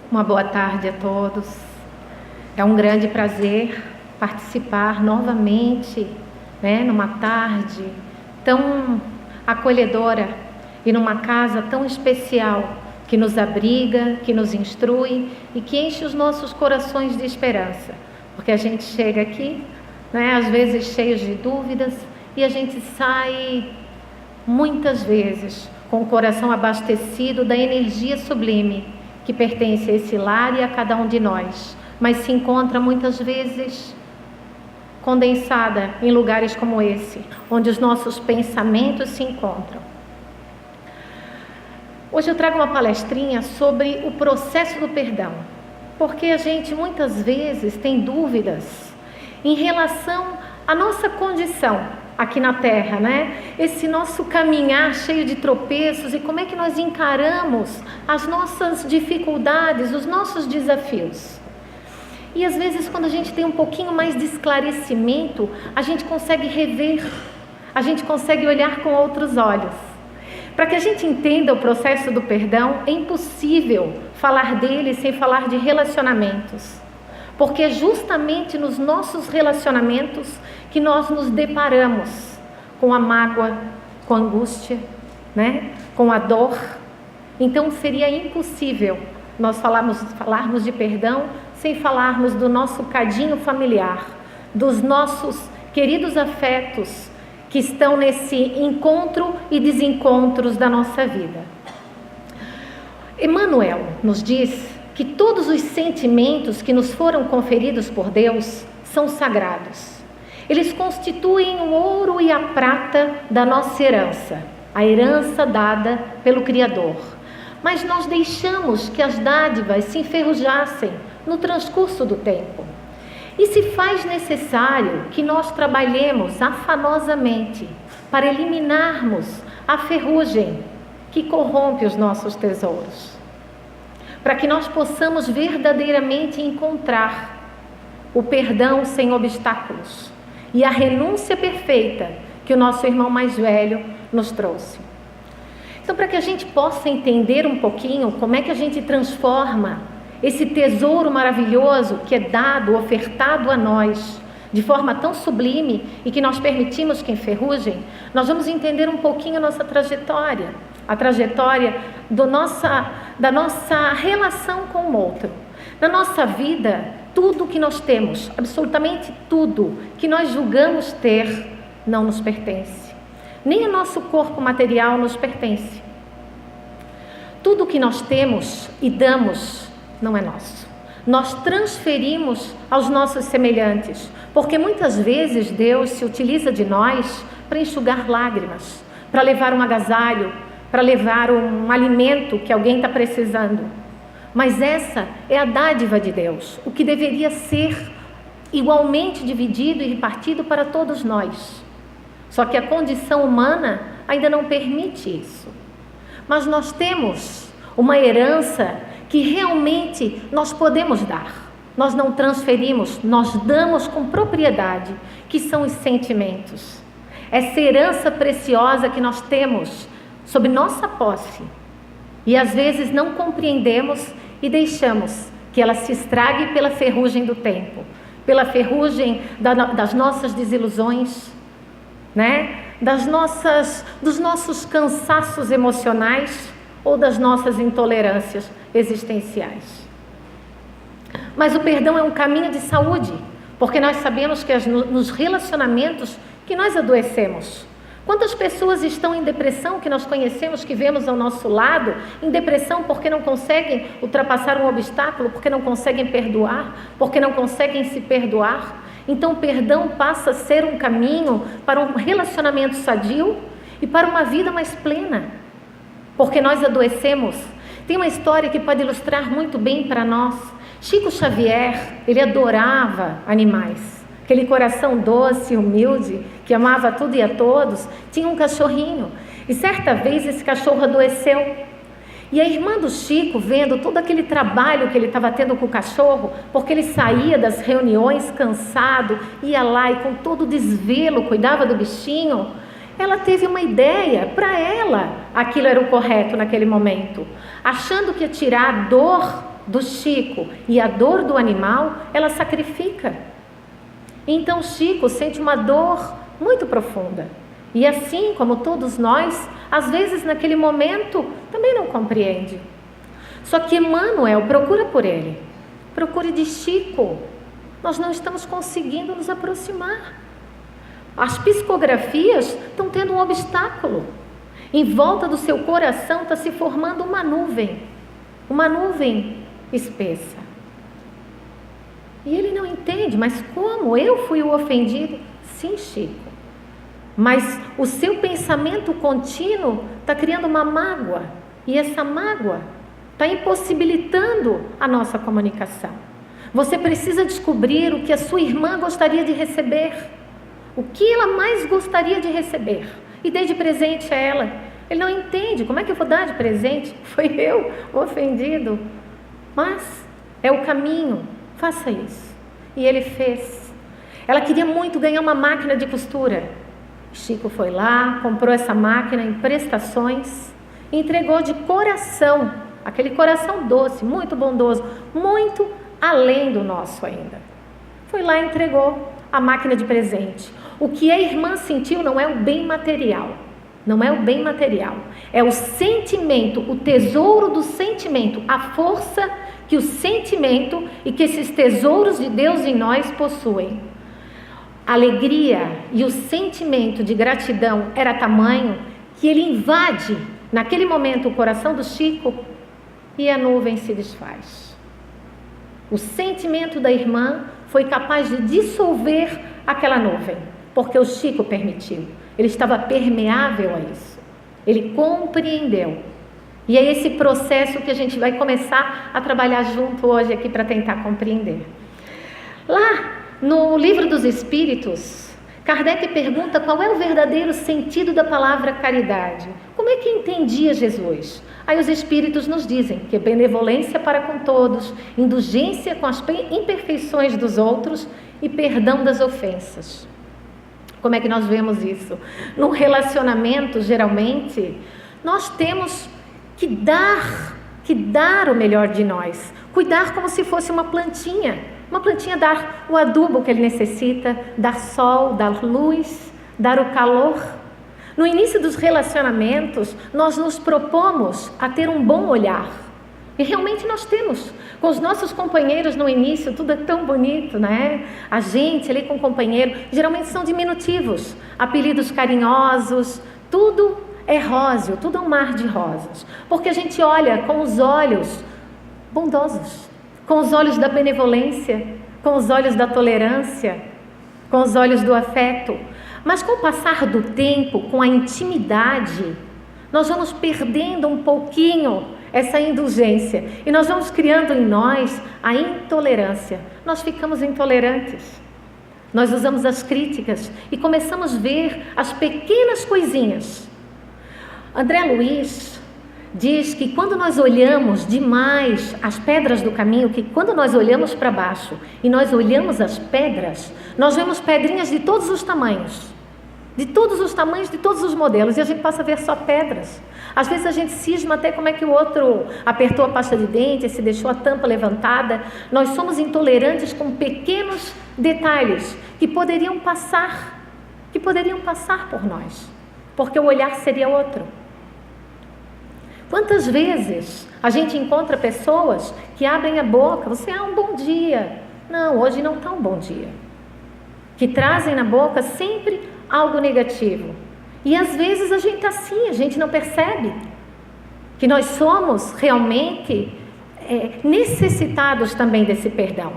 Uma boa tarde a todos. É um grande prazer participar novamente, numa tarde tão acolhedora e numa casa tão especial que nos abriga, que nos instrui e que enche os nossos corações de esperança. Porque a gente chega aqui, às vezes cheios de dúvidas, e a gente sai muitas vezes com o coração abastecido da energia sublime que pertence a esse lar e a cada um de nós, mas se encontra muitas vezes condensada em lugares como esse, onde os nossos pensamentos se encontram. Hoje eu trago uma palestrinha sobre o processo do perdão, porque a gente muitas vezes tem dúvidas em relação à nossa condição aqui na Terra, Esse nosso caminhar cheio de tropeços e como é que nós encaramos as nossas dificuldades, os nossos desafios. E às vezes quando a gente tem um pouquinho mais de esclarecimento, a gente consegue rever, a gente consegue olhar com outros olhos. Para que a gente entenda o processo do perdão, é impossível falar dele sem falar de relacionamentos. Porque é justamente nos nossos relacionamentos que nós nos deparamos com a mágoa, com a angústia, com a dor. Então seria impossível nós falarmos de perdão sem falarmos do nosso cadinho familiar, dos nossos queridos afetos que estão nesse encontro e desencontros da nossa vida. Emmanuel nos diz que todos os sentimentos que nos foram conferidos por Deus são sagrados. Eles constituem o ouro e a prata da nossa herança, a herança dada pelo Criador. Mas nós deixamos que as dádivas se enferrujassem no transcurso do tempo. E se faz necessário que nós trabalhemos afanosamente para eliminarmos a ferrugem que corrompe os nossos tesouros, para que nós possamos verdadeiramente encontrar o perdão sem obstáculos e a renúncia perfeita que o nosso irmão mais velho nos trouxe. Então, para que a gente possa entender um pouquinho como é que a gente transforma esse tesouro maravilhoso que é dado, ofertado a nós, de forma tão sublime e que nós permitimos que enferrujem, nós vamos entender um pouquinho a nossa trajetória, a trajetória da nossa relação com o outro. Na nossa vida, tudo que nós temos, absolutamente tudo que nós julgamos ter, não nos pertence. Nem o nosso corpo material nos pertence. Tudo que nós temos e damos não é nosso. Nós transferimos aos nossos semelhantes, porque muitas vezes Deus se utiliza de nós para enxugar lágrimas, para levar um agasalho, para levar um alimento que alguém está precisando. Mas essa é a dádiva de Deus, o que deveria ser igualmente dividido e repartido para todos nós. Só que a condição humana ainda não permite isso. Mas nós temos uma herança que realmente nós podemos dar. Nós não transferimos, nós damos com propriedade, que são os sentimentos. Essa herança preciosa que nós temos sob nossa posse. E às vezes não compreendemos e deixamos que ela se estrague pela ferrugem do tempo, pela ferrugem das nossas desilusões, dos nossos cansaços emocionais ou das nossas intolerâncias existenciais. Mas o perdão é um caminho de saúde, porque nós sabemos que nos relacionamentos que nós adoecemos. Quantas pessoas estão em depressão que nós conhecemos, que vemos ao nosso lado, em depressão porque não conseguem ultrapassar um obstáculo, porque não conseguem perdoar, porque não conseguem se perdoar? Então o perdão passa a ser um caminho para um relacionamento sadio e para uma vida mais plena, porque nós adoecemos. Tem uma história que pode ilustrar muito bem para nós. Chico Xavier, ele adorava animais. Aquele coração doce, humilde, que amava tudo e a todos, tinha um cachorrinho. E certa vez esse cachorro adoeceu. E a irmã do Chico, vendo todo aquele trabalho que ele estava tendo com o cachorro, porque ele saía das reuniões cansado, ia lá e com todo desvelo cuidava do bichinho, ela teve uma ideia. Para ela, aquilo era o correto naquele momento. Achando que ia tirar a dor do Chico e a dor do animal, ela sacrifica. Então Chico sente uma dor muito profunda. E assim como todos nós, às vezes naquele momento também não compreende. Só que Emmanuel procura por ele. Procure de Chico. Nós não estamos conseguindo nos aproximar. As psicografias estão tendo um obstáculo. Em volta do seu coração está se formando uma nuvem espessa. E ele não entende, mas como? Eu fui o ofendido? Sim, Chico. Mas o seu pensamento contínuo está criando uma mágoa. E essa mágoa está impossibilitando a nossa comunicação. Você precisa descobrir o que a sua irmã gostaria de receber. O que ela mais gostaria de receber. E dê de presente a ela. Ele não entende. Como é que eu vou dar de presente? Foi eu o ofendido. Mas é o caminho. Faça isso. E ele fez. Ela queria muito ganhar uma máquina de costura. Chico foi lá, comprou essa máquina em prestações, entregou de coração, aquele coração doce, muito bondoso, muito além do nosso ainda. Foi lá e entregou a máquina de presente. O que a irmã sentiu não é o bem material, não é o bem material, é o sentimento, o tesouro do sentimento, a força que o sentimento e que esses tesouros de Deus em nós possuem. A alegria e o sentimento de gratidão era tamanho que ele invade naquele momento o coração do Chico e a nuvem se desfaz. O sentimento da irmã foi capaz de dissolver aquela nuvem, porque o Chico permitiu. Ele estava permeável a isso. Ele compreendeu. E é esse processo que a gente vai começar a trabalhar junto hoje aqui para tentar compreender. Lá no Livro dos Espíritos, Kardec pergunta qual é o verdadeiro sentido da palavra caridade. Como é que entendia Jesus? Aí os Espíritos nos dizem que é benevolência para com todos, indulgência com as imperfeições dos outros e perdão das ofensas. Como é que nós vemos isso? No relacionamento, geralmente, nós temos que dar o melhor de nós. Cuidar como se fosse uma plantinha. Uma plantinha dar o adubo que ele necessita, dar sol, dar luz, dar o calor. No início dos relacionamentos, nós nos propomos a ter um bom olhar. E realmente nós temos. Com os nossos companheiros no início, tudo é tão bonito, né? A gente ali com o companheiro, geralmente são diminutivos, apelidos carinhosos, tudo é róseo, tudo é um mar de rosas. Porque a gente olha com os olhos bondosos, com os olhos da benevolência, com os olhos da tolerância, com os olhos do afeto. Mas com o passar do tempo, com a intimidade, nós vamos perdendo um pouquinho essa indulgência. E nós vamos criando em nós a intolerância. Nós ficamos intolerantes. Nós usamos as críticas e começamos a ver as pequenas coisinhas. André Luiz diz que quando nós olhamos demais as pedras do caminho, que quando nós olhamos para baixo e nós olhamos as pedras, nós vemos pedrinhas de todos os tamanhos, de todos os modelos, e a gente passa a ver só pedras. Às vezes a gente cisma até como é que o outro apertou a pasta de dente, se deixou a tampa levantada. Nós somos intolerantes com pequenos detalhes que poderiam passar por nós, porque o olhar seria outro. Quantas vezes a gente encontra pessoas que abrem a boca, você, um bom dia. Não, hoje não está um bom dia. Que trazem na boca sempre algo negativo. E às vezes a gente está assim, a gente não percebe que nós somos realmente necessitados também desse perdão,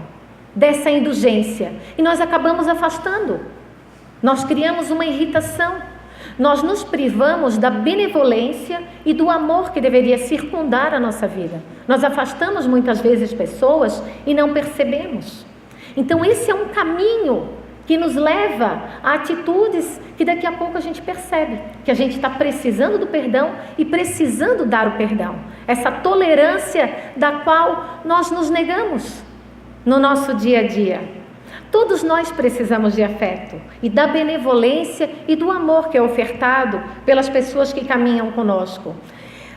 dessa indulgência. E nós acabamos afastando. Nós criamos uma irritação. Nós nos privamos da benevolência e do amor que deveria circundar a nossa vida. Nós afastamos muitas vezes pessoas e não percebemos. Então esse é um caminho que nos leva a atitudes que daqui a pouco a gente percebe, que a gente está precisando do perdão e precisando dar o perdão. Essa tolerância da qual nós nos negamos no nosso dia a dia. Todos nós precisamos de afeto e da benevolência e do amor que é ofertado pelas pessoas que caminham conosco.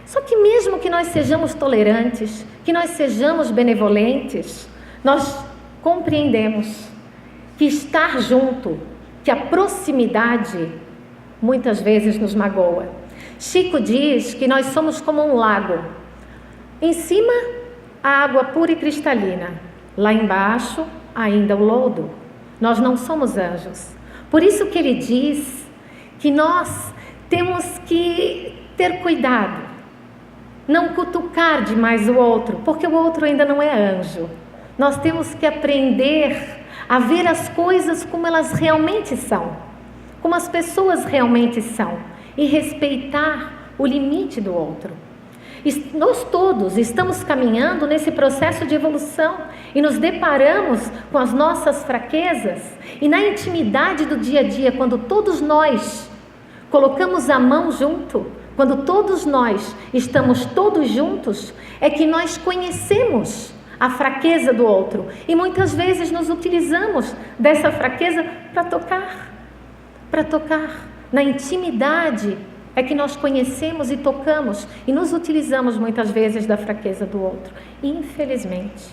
Só que mesmo que nós sejamos tolerantes, que nós sejamos benevolentes, nós compreendemos que estar junto, que a proximidade muitas vezes nos magoa. Chico diz que nós somos como um lago. Em cima, a água pura e cristalina. Lá embaixo, ainda o lodo. Nós não somos anjos. Por isso que ele diz que nós temos que ter cuidado, não cutucar demais o outro, porque o outro ainda não é anjo. Nós temos que aprender a ver as coisas como elas realmente são, como as pessoas realmente são, e respeitar o limite do outro. Nós todos estamos caminhando nesse processo de evolução e nos deparamos com as nossas fraquezas, e na intimidade do dia a dia, quando todos nós colocamos a mão junto, quando todos nós estamos todos juntos, é que nós conhecemos a fraqueza do outro, e muitas vezes nos utilizamos dessa fraqueza para tocar. Na intimidade é que nós conhecemos e tocamos, e nos utilizamos muitas vezes da fraqueza do outro, infelizmente.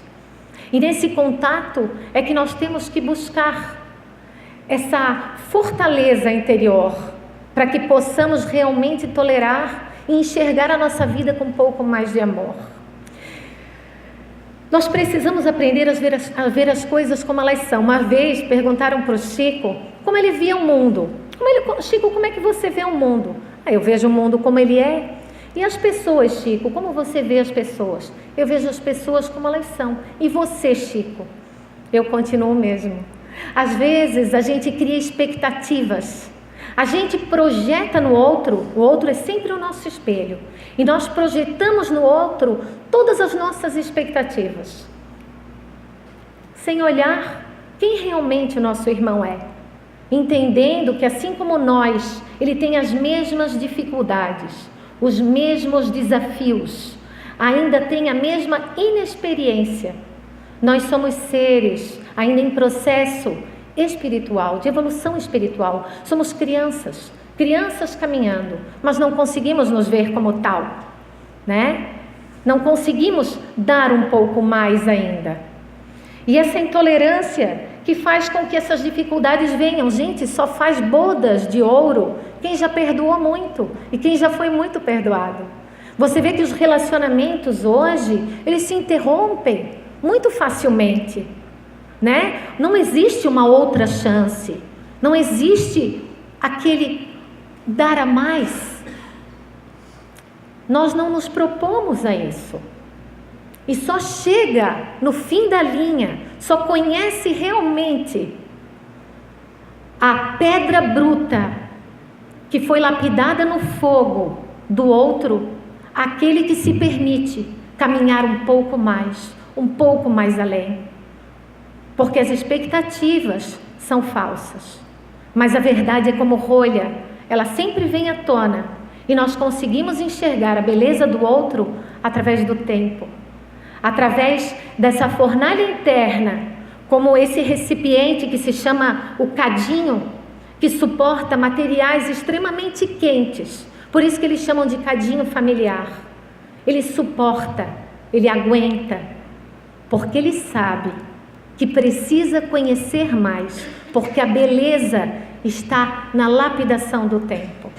E nesse contato é que nós temos que buscar essa fortaleza interior, para que possamos realmente tolerar e enxergar a nossa vida com um pouco mais de amor. Nós precisamos aprender a ver as coisas como elas são. Uma vez perguntaram para o Chico como ele via o mundo. Chico, como é que você vê o mundo? Eu vejo o mundo como ele é. E as pessoas, Chico, como você vê as pessoas? Eu vejo as pessoas como elas são. E você, Chico? Eu continuo o mesmo. Às vezes a gente cria expectativas. A gente projeta no outro, o outro é sempre o nosso espelho, e nós projetamos no outro todas as nossas expectativas, sem olhar quem realmente o nosso irmão é, entendendo que assim como nós, ele tem as mesmas dificuldades, os mesmos desafios, ainda tem a mesma inexperiência. Nós somos seres ainda em processo espiritual, de evolução espiritual. Somos crianças caminhando, mas não conseguimos nos ver como tal, né? Não conseguimos dar um pouco mais ainda. E essa intolerância que faz com que essas dificuldades venham. Gente, só faz bodas de ouro quem já perdoou muito e quem já foi muito perdoado. Você vê que os relacionamentos hoje, eles se interrompem muito facilmente, né? Não existe uma outra chance, não existe aquele dar a mais. Nós não nos propomos a isso, e só chega no fim da linha, só conhece realmente a pedra bruta que foi lapidada no fogo do outro, aquele que se permite caminhar um pouco mais além. Porque as expectativas são falsas, mas a verdade é como rolha, ela sempre vem à tona, e nós conseguimos enxergar a beleza do outro através do tempo, através dessa fornalha interna, como esse recipiente que se chama o cadinho, que suporta materiais extremamente quentes, por isso que eles chamam de cadinho familiar. Ele suporta, ele aguenta, porque ele sabe que precisa conhecer mais, porque a beleza está na lapidação do tempo.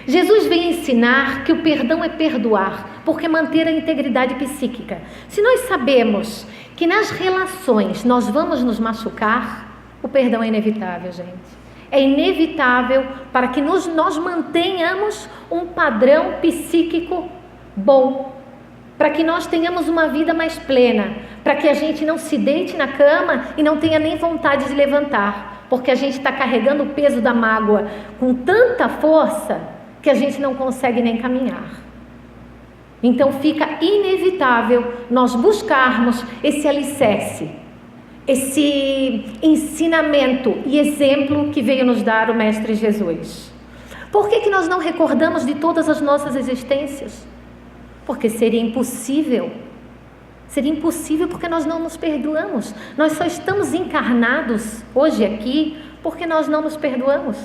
Jesus vem ensinar que o perdão é perdoar, porque manter a integridade psíquica. Se nós sabemos que nas relações nós vamos nos machucar, o perdão é inevitável, gente. É inevitável para que nós mantenhamos um padrão psíquico bom, para que nós tenhamos uma vida mais plena, para que a gente não se deite na cama e não tenha nem vontade de levantar, porque a gente está carregando o peso da mágoa com tanta força que a gente não consegue nem caminhar. Então fica inevitável nós buscarmos esse alicerce, esse ensinamento e exemplo que veio nos dar o Mestre Jesus. Por que nós não recordamos de todas as nossas existências? Porque seria impossível. Seria impossível porque nós não nos perdoamos. Nós só estamos encarnados hoje aqui porque nós não nos perdoamos.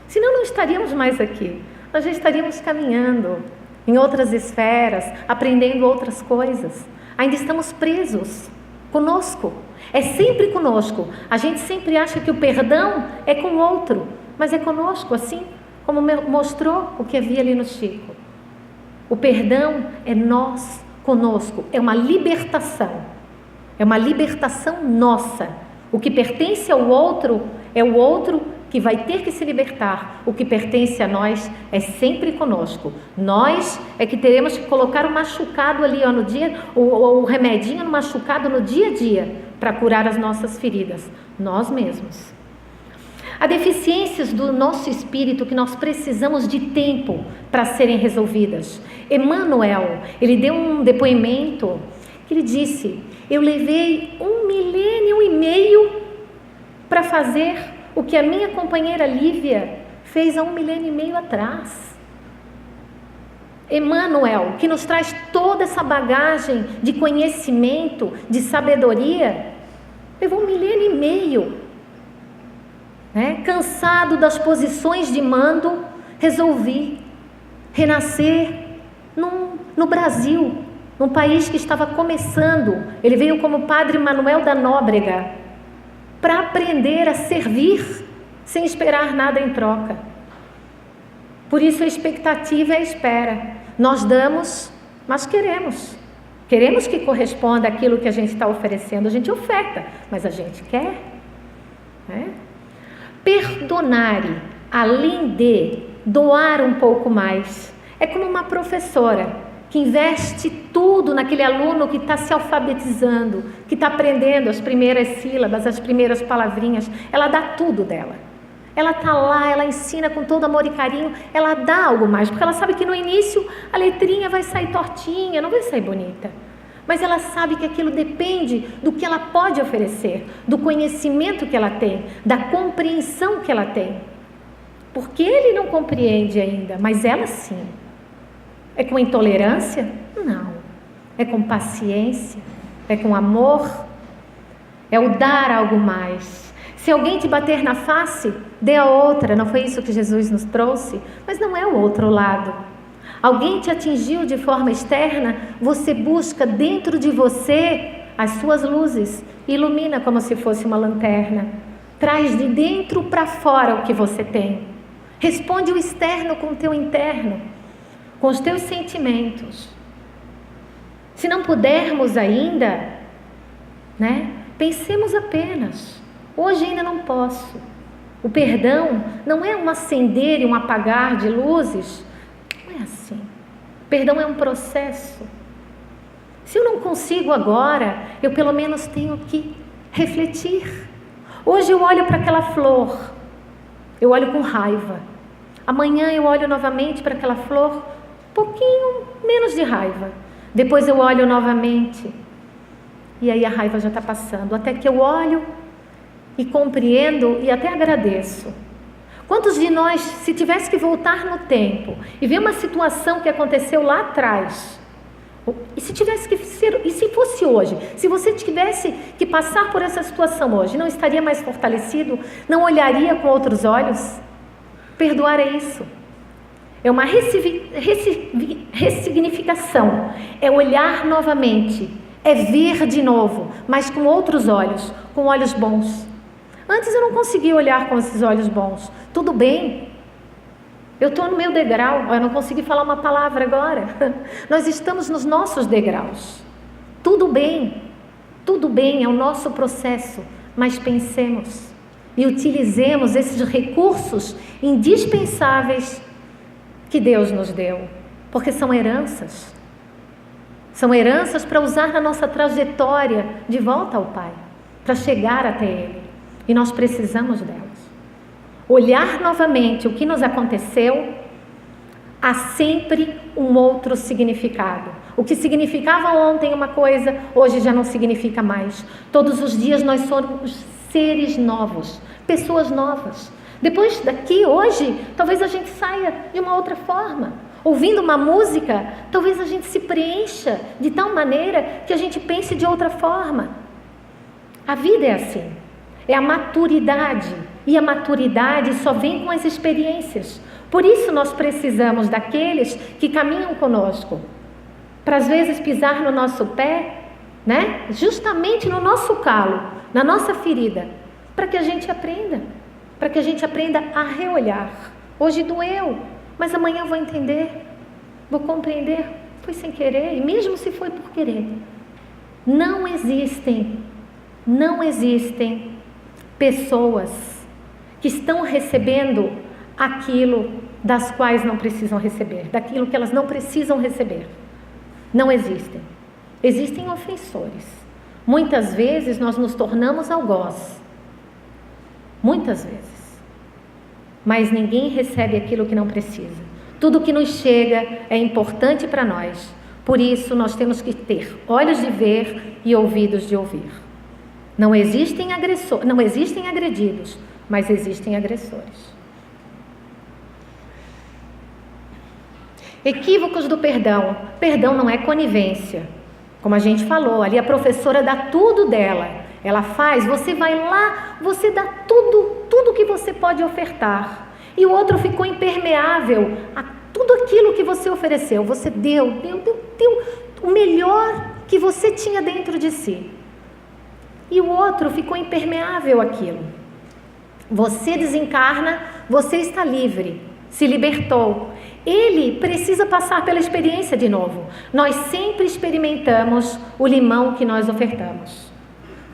Senão não estaríamos mais aqui. Nós já estaríamos caminhando em outras esferas, aprendendo outras coisas. Ainda estamos presos conosco. É sempre conosco. A gente sempre acha que o perdão é com o outro, mas é conosco, assim como mostrou o que havia ali no Chico. O perdão é nós conosco, é uma libertação nossa. O que pertence ao outro é o outro que vai ter que se libertar. O que pertence a nós é sempre conosco. Nós é que teremos que colocar o machucado ali, no dia, o remedinho no machucado no dia a dia, para curar as nossas feridas. Nós mesmos. Há deficiências do nosso espírito que nós precisamos de tempo para serem resolvidas. Emmanuel, ele deu um depoimento que ele disse: eu levei 1 milênio e meio para fazer o que a minha companheira Lívia fez há 1 milênio e meio atrás. Emmanuel, que nos traz toda essa bagagem de conhecimento, de sabedoria, levou 1 milênio e meio. Cansado das posições de mando, resolvi renascer no Brasil, num país que estava começando. Ele veio como Padre Manuel da Nóbrega, para aprender a servir sem esperar nada em troca. Por isso a expectativa é a espera. Nós damos, mas queremos que corresponda àquilo que a gente está oferecendo. A gente oferta, mas a gente quer. Perdonar, além de doar um pouco mais, é como uma professora que investe tudo naquele aluno que está se alfabetizando, que está aprendendo as primeiras sílabas, as primeiras palavrinhas. Ela dá tudo dela. Ela está lá, ela ensina com todo amor e carinho, ela dá algo mais, porque ela sabe que no início a letrinha vai sair tortinha, não vai sair bonita. Mas ela sabe que aquilo depende do que ela pode oferecer, do conhecimento que ela tem, da compreensão que ela tem. Porque ele não compreende ainda, mas ela sim. É com intolerância? Não. É com paciência, é com amor, é o dar algo mais. Se alguém te bater na face, dê a outra. Não foi isso que Jesus nos trouxe? Mas não é o outro lado. Alguém te atingiu de forma externa, você busca dentro de você as suas luzes, ilumina como se fosse uma lanterna, traz de dentro para fora o que você tem, responde o externo com o teu interno, com os teus sentimentos. Se não pudermos ainda, pensemos apenas, hoje ainda não posso. O perdão não é um acender e um apagar de luzes. Assim. Perdão é um processo. Se eu não consigo agora, eu pelo menos tenho que refletir. Hoje eu olho para aquela flor, eu olho com raiva. Amanhã eu olho novamente para aquela flor, um pouquinho menos de raiva. Depois eu olho novamente, e aí a raiva já está passando, até que eu olho e compreendo e até agradeço. Quantos de nós, se tivesse que voltar no tempo e ver uma situação que aconteceu lá atrás, e se tivesse que ser, e se fosse hoje, se você tivesse que passar por essa situação hoje, não estaria mais fortalecido? Não olharia com outros olhos? Perdoar é isso. É uma ressignificação, é olhar novamente, é ver de novo, mas com outros olhos, com olhos bons. Antes eu não conseguia olhar com esses olhos bons. Tudo bem, eu estou no meu degrau, eu não consegui falar uma palavra agora. Nós estamos nos nossos degraus. Tudo bem, é o nosso processo, mas pensemos e utilizemos esses recursos indispensáveis que Deus nos deu, porque são heranças. São heranças para usar na nossa trajetória de volta ao Pai, para chegar até Ele. E nós precisamos delas. Olhar novamente o que nos aconteceu, há sempre um outro significado. O que significava ontem uma coisa, hoje já não significa mais. Todos os dias nós somos seres novos, pessoas novas. Depois daqui, hoje, talvez a gente saia de uma outra forma. Ouvindo uma música, talvez a gente se preencha de tal maneira que a gente pense de outra forma. A vida é assim. É a maturidade, e a maturidade só vem com as experiências. Por isso nós precisamos daqueles que caminham conosco, para às vezes pisar no nosso pé, né? Justamente no nosso calo, na nossa ferida, para que a gente aprenda, a reolhar. Hoje doeu, mas amanhã eu vou entender, vou compreender, foi sem querer, e mesmo se foi por querer. Não existem pessoas que estão recebendo aquilo das quais não precisam receber, daquilo que elas não precisam receber. Não existem. Existem ofensores. Muitas vezes nós nos tornamos algoz. Muitas vezes. Mas ninguém recebe aquilo que não precisa. Tudo que nos chega é importante para nós. Por isso nós temos que ter olhos de ver e ouvidos de ouvir. Não existem agredidos, mas existem agressores. Equívocos do perdão. Perdão não é conivência. Como a gente falou, ali a professora dá tudo dela. Ela faz, você vai lá, você dá tudo que você pode ofertar. E o outro ficou impermeável a tudo aquilo que você ofereceu. Você deu o melhor que você tinha dentro de si. E o outro ficou impermeável àquilo. Você desencarna, você está livre, se libertou. Ele precisa passar pela experiência de novo. Nós sempre experimentamos o limão que nós ofertamos.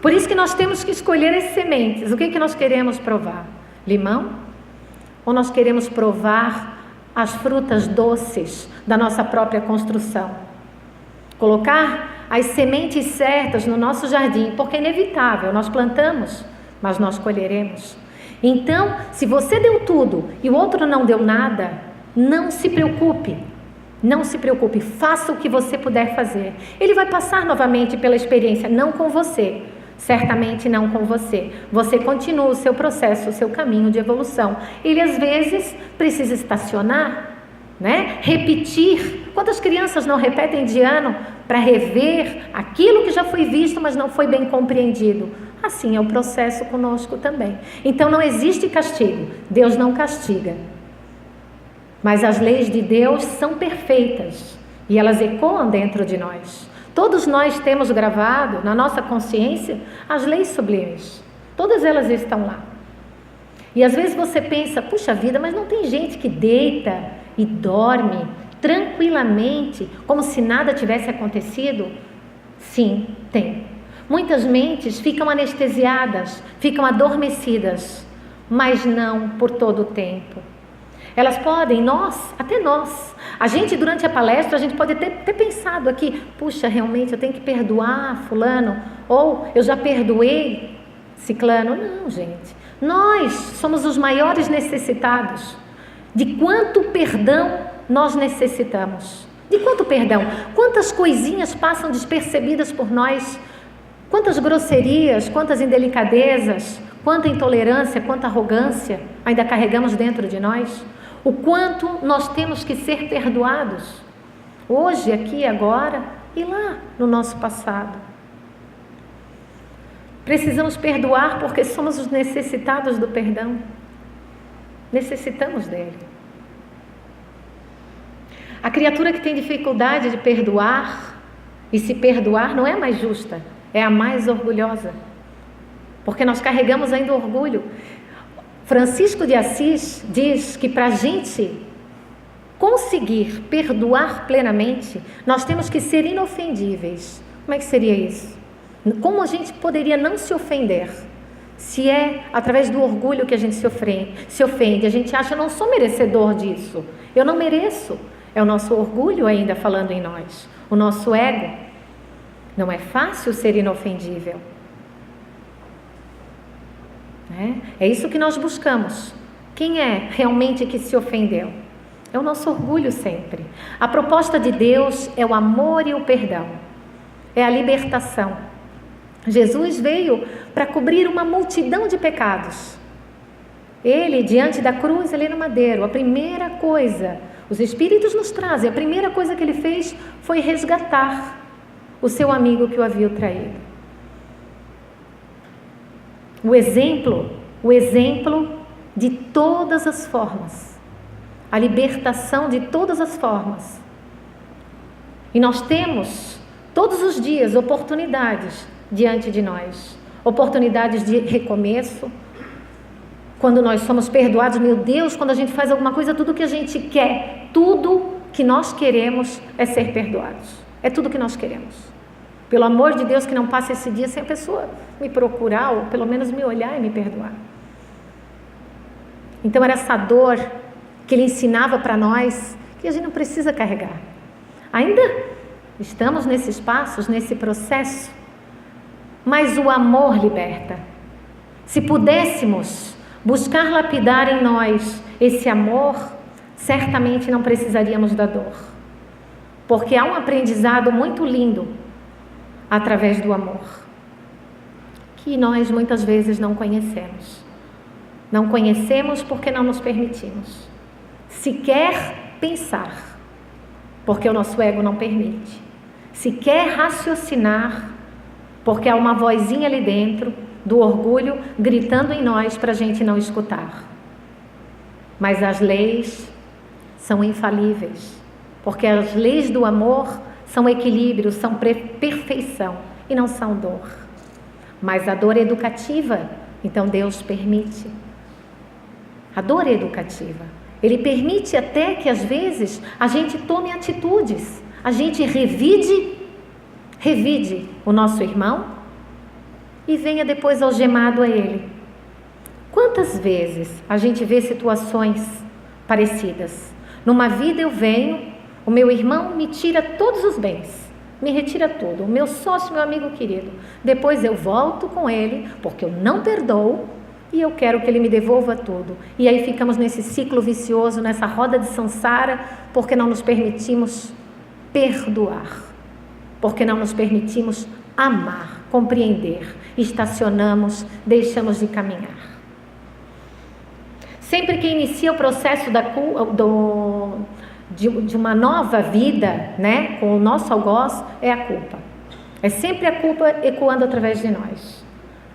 Por isso que nós temos que escolher as sementes. O que nós queremos provar? Limão? Ou nós queremos provar as frutas doces da nossa própria construção? Colocar as sementes certas no nosso jardim, porque é inevitável, nós plantamos, mas nós colheremos. Então, se você deu tudo e o outro não deu nada, não se preocupe, faça o que você puder fazer. Ele vai passar novamente pela experiência, não com você, certamente não com você. Você continua o seu processo, o seu caminho de evolução. Ele às vezes precisa estacionar, né? Repetir. Quantas crianças não repetem de ano para rever aquilo que já foi visto, mas não foi bem compreendido? Assim é o processo conosco também. Então não existe castigo. Deus não castiga. Mas as leis de Deus são perfeitas e elas ecoam dentro de nós. Todos nós temos gravado na nossa consciência as leis sublimes. Todas elas estão lá. E às vezes você pensa, puxa vida, mas não tem gente que deita e dorme tranquilamente, como se nada tivesse acontecido? Sim, tem. Muitas mentes ficam anestesiadas, ficam adormecidas, mas não por todo o tempo. Elas podem, até nós, a gente durante a palestra, a gente pode ter pensado aqui, puxa, realmente eu tenho que perdoar fulano, ou eu já perdoei ciclano. Não, gente, nós somos os maiores necessitados. De quanto perdão nós necessitamos? De quanto perdão? Quantas coisinhas passam despercebidas por nós? Quantas grosserias, quantas indelicadezas, quanta intolerância, quanta arrogância ainda carregamos dentro de nós? O quanto nós temos que ser perdoados, hoje, aqui, agora e lá no nosso passado. Precisamos perdoar porque somos os necessitados do perdão. Necessitamos dele. A criatura que tem dificuldade de perdoar e se perdoar não é a mais justa, é a mais orgulhosa, porque nós carregamos ainda orgulho. Francisco de Assis diz que para a gente conseguir perdoar plenamente, nós temos que ser inofendíveis. Como é que seria isso? Como a gente poderia não se ofender? Se é através do orgulho que a gente se ofende, a gente acha, eu não sou merecedor disso, eu não mereço. É o nosso orgulho ainda falando em nós, o nosso ego. Não é fácil ser inofendível. É isso que nós buscamos. Quem é realmente que se ofendeu? É o nosso orgulho sempre. A proposta de Deus é o amor e o perdão. É a libertação. Jesus veio para cobrir uma multidão de pecados. Ele, diante da cruz, ali no madeiro, a primeira coisa, os Espíritos nos trazem, a primeira coisa que ele fez foi resgatar o seu amigo que o havia traído. O exemplo de todas as formas. a libertação de todas as formas. E nós temos todos os dias oportunidades diante de nós, oportunidades de recomeço. Quando nós somos perdoados, meu Deus, quando a gente faz alguma coisa, tudo que a gente quer, tudo que nós queremos é ser perdoados. É tudo que nós queremos. Pelo amor de Deus, que não passe esse dia sem a pessoa me procurar, ou pelo menos me olhar e me perdoar. Então era essa dor que ele ensinava para nós, que a gente não precisa carregar. Ainda estamos nesses passos, nesse processo, mas o amor liberta. Se pudéssemos buscar lapidar em nós esse amor, certamente não precisaríamos da dor. Porque há um aprendizado muito lindo através do amor, que nós muitas vezes não conhecemos. Não conhecemos porque não nos permitimos sequer pensar, porque o nosso ego não permite. Sequer raciocinar, porque há uma vozinha ali dentro do orgulho gritando em nós para a gente não escutar. Mas as leis são infalíveis, porque as leis do amor são equilíbrio, são perfeição e não são dor. Mas a dor é educativa, então Deus permite. A dor é educativa. Ele permite até que às vezes a gente tome atitudes, a gente revide o nosso irmão e venha depois algemado a ele. Quantas vezes a gente vê situações parecidas? Numa vida eu venho, o meu irmão me tira todos os bens, me retira tudo, o meu sócio, meu amigo querido. Depois eu volto com ele, porque eu não perdoo e eu quero que ele me devolva tudo. E aí ficamos nesse ciclo vicioso, nessa roda de samsara, porque não nos permitimos perdoar, porque não nos permitimos amar, compreender, estacionamos, deixamos de caminhar. Sempre que inicia o processo de uma nova vida, né, com o nosso algoz, é a culpa. É sempre a culpa ecoando através de nós.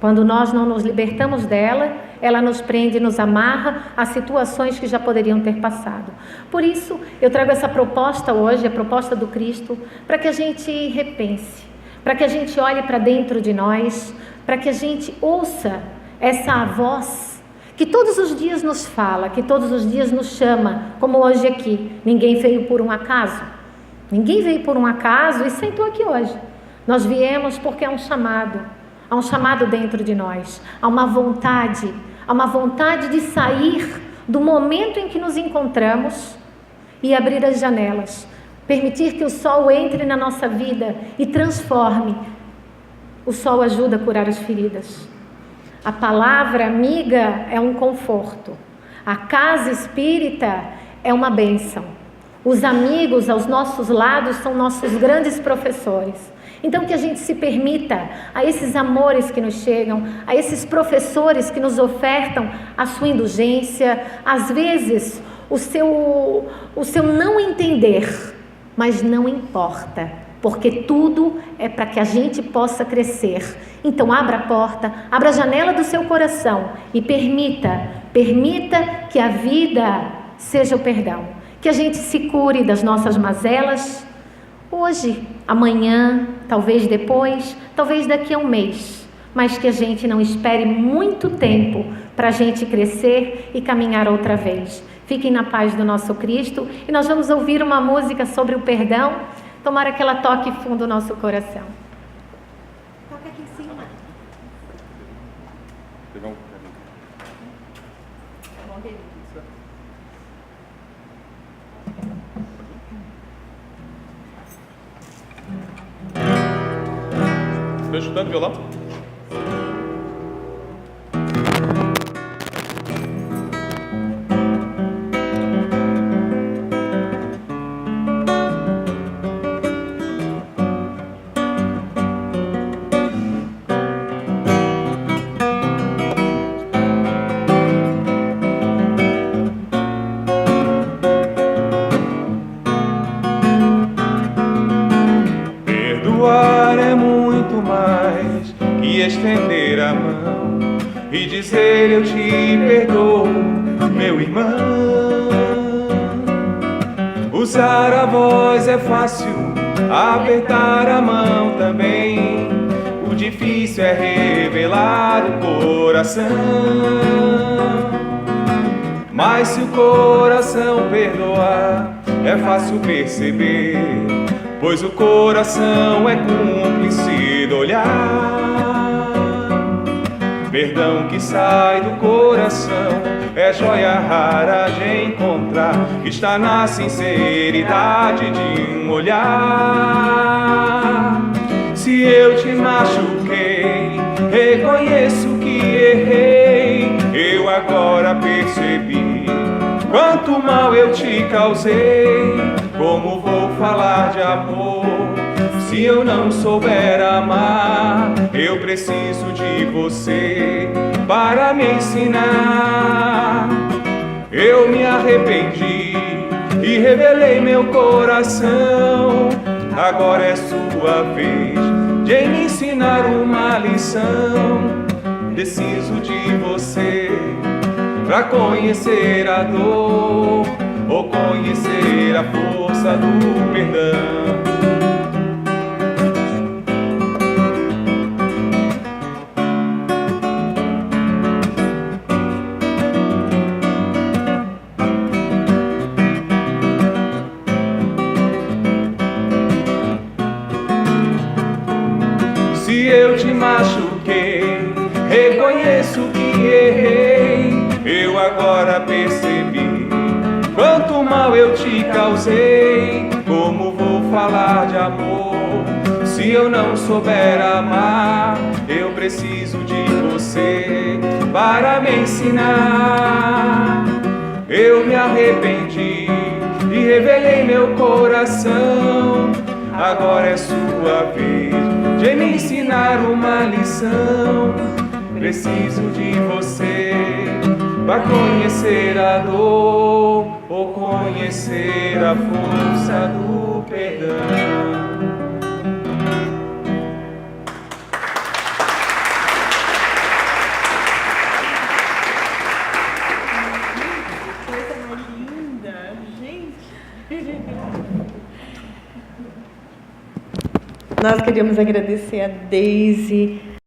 Quando nós não nos libertamos dela, ela nos prende, nos amarra a situações que já poderiam ter passado. Por isso, eu trago essa proposta hoje, a proposta do Cristo, para que a gente repense, para que a gente olhe para dentro de nós, para que a gente ouça essa voz que todos os dias nos fala, que todos os dias nos chama, como hoje aqui. Ninguém veio por um acaso. Ninguém veio por um acaso e sentou aqui hoje. Nós viemos porque é um chamado. Há um chamado dentro de nós. Há uma vontade de sair do momento em que nos encontramos e abrir as janelas. Permitir que o sol entre na nossa vida e transforme. O sol ajuda a curar as feridas. A palavra amiga é um conforto. A casa espírita é uma bênção. Os amigos aos nossos lados são nossos grandes professores. Então que a gente se permita a esses amores que nos chegam, a esses professores que nos ofertam a sua indulgência, às vezes o seu não entender, mas não importa, porque tudo é para que a gente possa crescer. Então abra a porta, abra a janela do seu coração e permita que a vida seja o perdão, que a gente se cure das nossas mazelas, hoje, amanhã, talvez depois, talvez daqui a um mês, mas que a gente não espere muito tempo para a gente crescer e caminhar outra vez. Fiquem na paz do nosso Cristo e nós vamos ouvir uma música sobre o perdão. Tomara que ela toque fundo o nosso coração. Toca aqui em cima. Estou estudando violão? Perdoar é muito mais que estender a mão e dizer eu te perdoo, meu irmão. Usar a voz é fácil, apertar a mão também. O difícil é revelar o coração. Mas se o coração perdoar, é fácil perceber, pois o coração é cúmplice do olhar. Perdão que sai do coração é joia rara de encontrar, está na sinceridade de um olhar. Se eu te machuquei, reconheço que errei. Eu agora percebi quanto mal eu te causei. Como vou falar de amor se eu não souber amar? Eu preciso de você para me ensinar. Eu me arrependi e revelei meu coração. Agora é sua vez de me ensinar uma lição. Preciso de você pra conhecer a dor ou conhecer a força do perdão. Se eu te machuquei, reconheço que errei. Eu agora percebi quanto mal eu te causei. Como vou falar de amor se eu não souber amar? Eu preciso de você para me ensinar. Eu me arrependi e revelei meu coração. Agora é sua vez de me ensinar uma lição. Preciso de você para conhecer a dor ou conhecer a força do perdão. Coisa mais linda, gente. Nós queríamos agradecer a Deise,